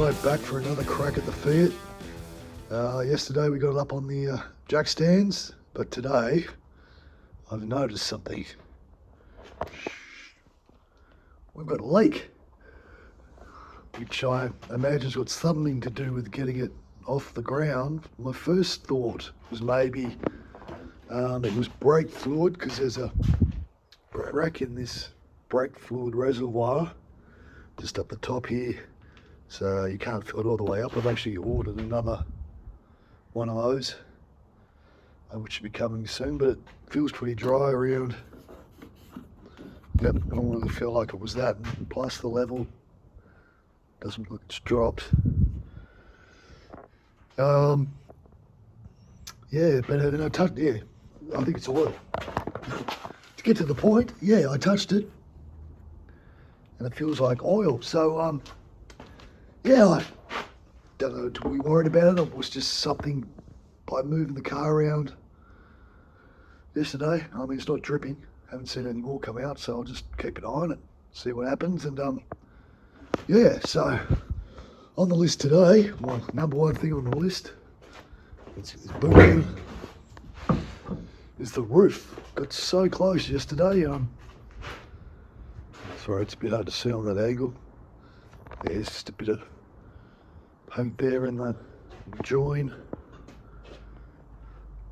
Alright, back for another crack at the Fiat. Yesterday we got it up on the jack stands, but today I've noticed something. We've got a leak, which I imagine's got something to do with getting it off the ground. My first thought was maybe it was brake fluid, because there's a crack in this brake fluid reservoir just up the top here, so you can't fill it all the way up. I've actually ordered another one of those, which should be coming soon, but it feels pretty dry around. Yep, I don't really feel like it was that. Plus the level doesn't look it's dropped. Yeah, but I think it's oil. To get to the point, yeah, I touched it and it feels like oil. So yeah, I don't know, to be worried about it. It was just something by moving the car around yesterday. I mean, it's not dripping. Haven't seen any more come out, so I'll just keep an eye on it, see what happens. And yeah, so on the list today, my number one thing on the list is the roof. Got so close yesterday. Sorry, it's a bit hard to see on that angle. There's just a bit of paint there in the join,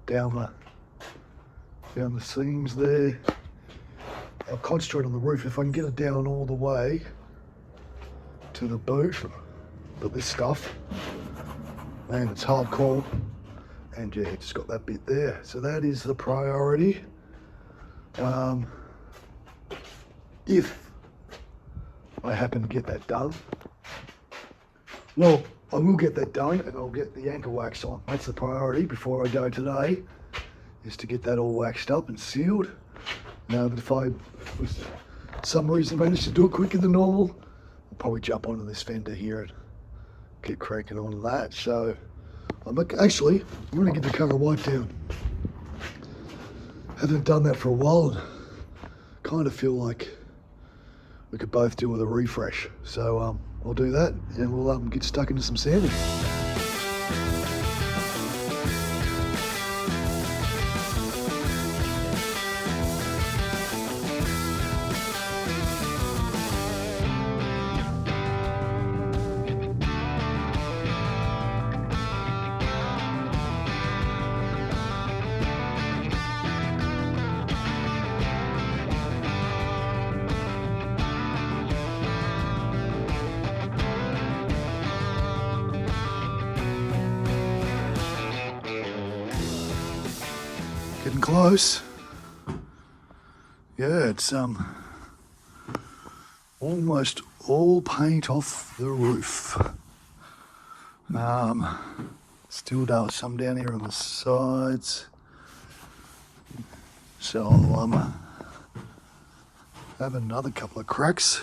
down the seams there. I'll concentrate on the roof. If I can get it down all the way to the boot, but this stuff, man, it's hardcore. And yeah, just got that bit there. So that is the priority. If I happen to get that done, well, I will get that done and I'll get the anchor wax on. That's the priority before I go today, is to get that all waxed up and sealed. Now, but if I, for some reason, manage to do it quicker than normal, I'll probably jump onto this fender here and get cranking on that. So I'm going to get the car wiped down. Haven't done that for a while and kind of feel like we could both do with a refresh. So I'll do that and we'll get stuck into some sanding. Getting close. Yeah, it's almost all paint off the roof. Still does some down here on the sides. So I'll have another couple of cracks,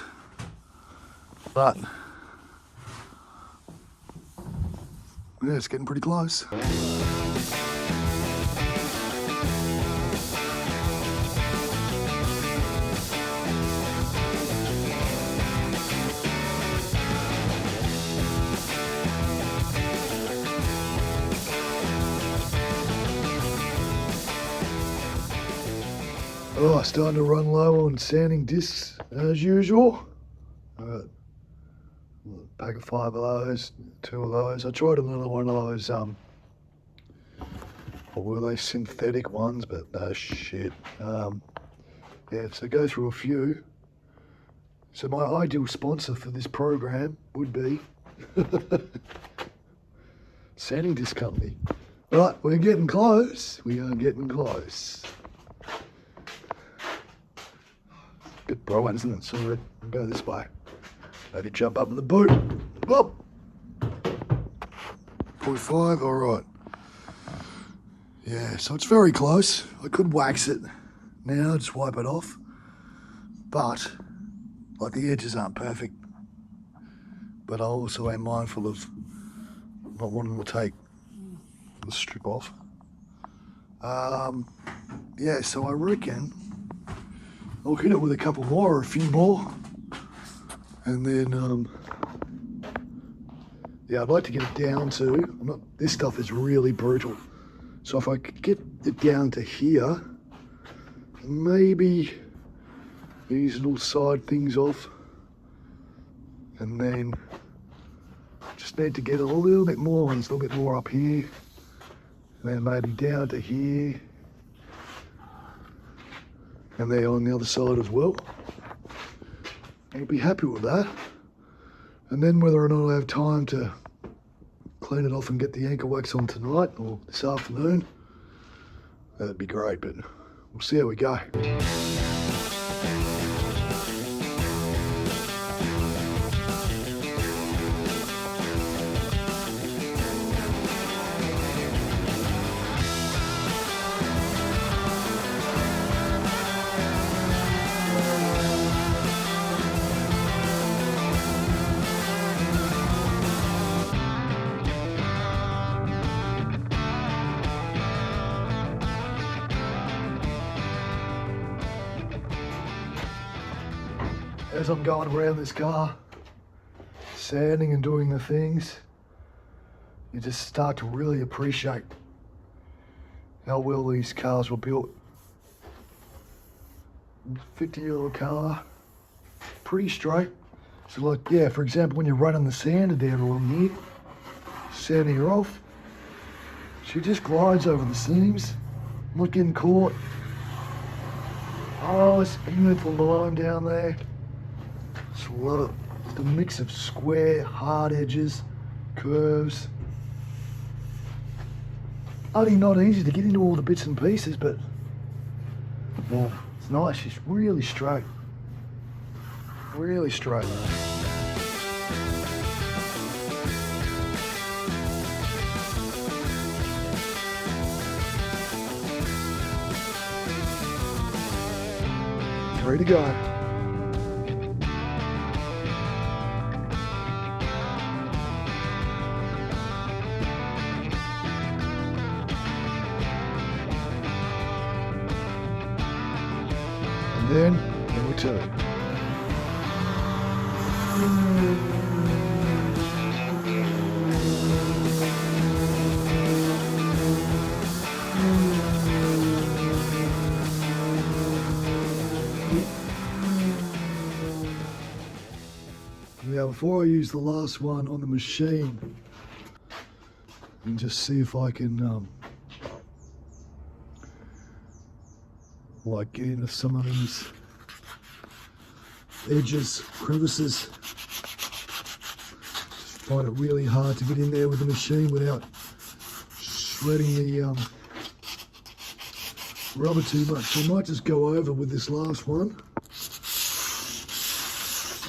but yeah, it's getting pretty close. Oh, starting to run low on sanding discs as usual. A pack of 5 of those, 2 of those. I tried another one of those, or were they synthetic ones, but no shit. Yeah, so go through a few. So my ideal sponsor for this program would be sanding disc company. Right, we're getting close. We are getting close. Bit broken, isn't it? So we'll go this way. Maybe jump up in the boot. Whoop! 0.5, all right. Yeah, so it's very close. I could wax it now, just wipe it off. But, like, the edges aren't perfect. But I also am mindful of not wanting to take the strip off. Yeah, so I reckon I'll hit it with a couple more or a few more, and then Yeah, I'd like to get it down to, this stuff is really brutal. So if I could get it down to here, maybe these little side things off, and then just need to get a little bit more, and it's a little bit more up here, and then maybe down to here, and there on the other side as well. I'll be happy with that. And then whether or not I have time to clean it off and get the anchor wax on tonight or this afternoon, that'd be great, but we'll see how we go. As I'm going around this car, sanding and doing the things, you just start to really appreciate how well these cars were built. 50-year-old car, pretty straight. So like, yeah, for example, when you're running the sander down along here, sanding her off, she just glides over the seams, not getting caught. Oh, it's beautiful line down there. It's a lot of, it's a mix of square, hard edges, curves. Only not easy to get into all the bits and pieces, but well, it's nice. She's really straight. Really straight. Ready to go. Then number 2. Now before I use the last one on the machine, and just see if I can like get into some of these edges, crevices. Just find it really hard to get in there with the machine without shredding the rubber too much. So I might just go over with this last one.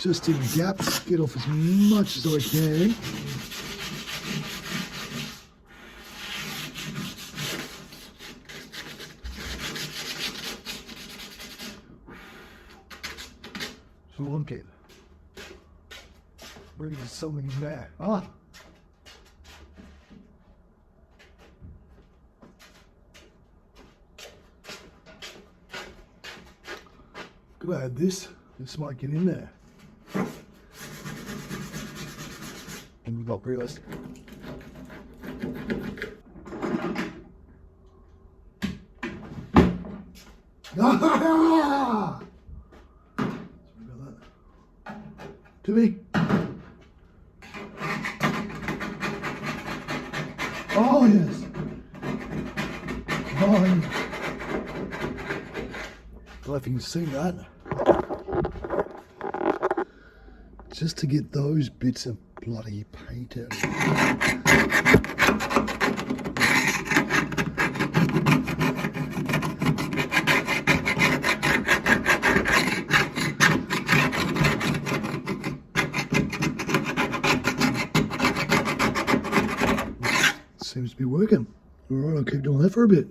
Just in gaps, get off as much as I can. Look at really there's something in there. Ah. Could I add this? This might get in there. And we've got realistic. Ah! To me. Oh yes. Oh, yeah. Well, if you can see that, just to get those bits of bloody paint out. Seems to be working. All right, I'll keep doing that for a bit.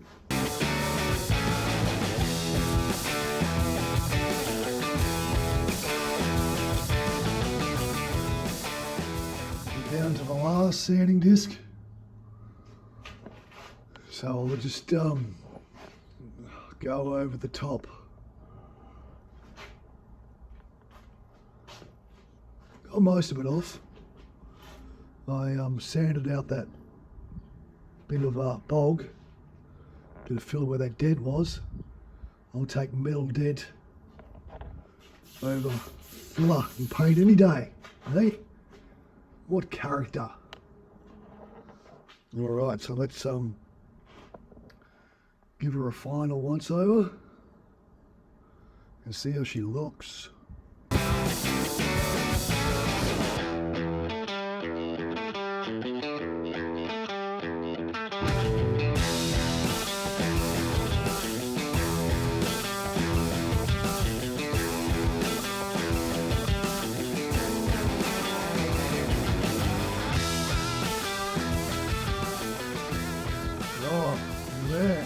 Down to the last sanding disc. So I'll just go over the top. Got most of it off. I sanded out that bit of bog to fill where that dead was. I'll take metal dead over filler and paint any day. Hey, what character? All right, so let's give her a final once over and see how she looks. Oh, yeah.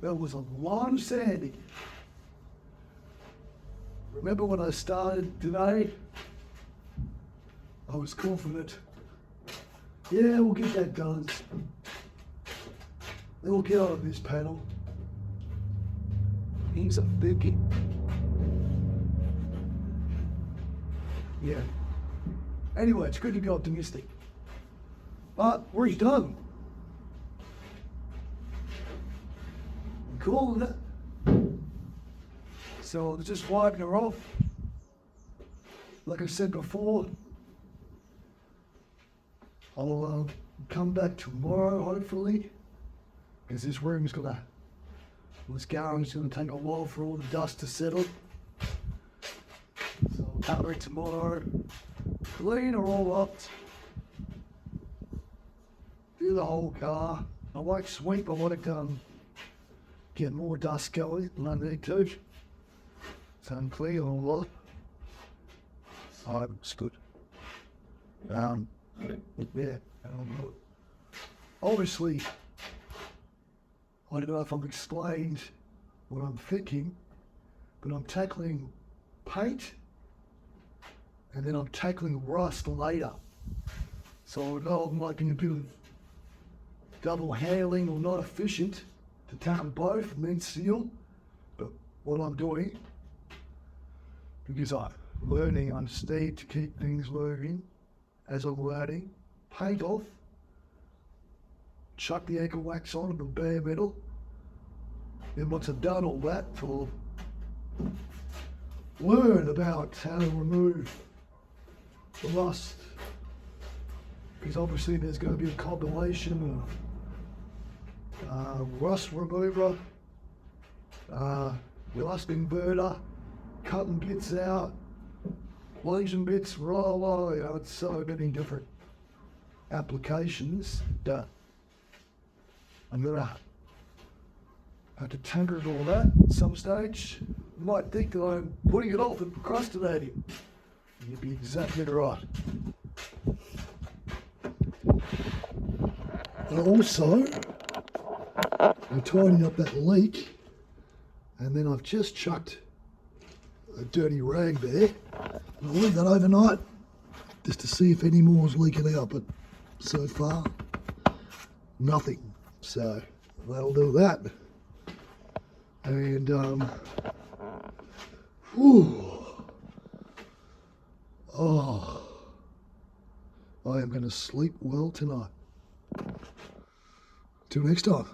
That was a lot of sanding. Remember when I started today? I was confident. Yeah, we'll get that done. Then we'll get on this panel. He's a biggie. Yeah. Anyway, it's good to be optimistic. But we're done. Cool, isn't it? So just wiping her off. Like I said before, I'll come back tomorrow, hopefully, because this room's gonna, this garage gonna take a while for all the dust to settle. So I'll cover it tomorrow, clean her all up, do the whole car. I won't sweep, I want to get more dust going than I need to. So I'm clear all lot. It's good. Yeah. Obviously, I don't know if I've explained what I'm thinking, but I'm tackling paint and then I'm tackling rust later. So I know I'm making a bit of double handling or not efficient to tackle both and then seal. But what I'm doing, because I'm learning, I need to keep things moving as I'm learning, paint off, chuck the anchor wax on the bare metal. Then once I've done all that, I'll learn about how to remove the rust. Because obviously there's going to be a combination of rust remover, rust inverter, cutting bits out, lesion bits, it's so many different applications that I'm gonna have to tinker with all that at some stage. You might think that I'm putting it off and procrastinating. You'd be exactly right. And also, I'm tidying up that leak, and then I've just chucked a dirty rag there. I'll leave that overnight just to see if any more is leaking out, but so far, nothing. So that'll do that. And, I am going to sleep well tonight. Till next time.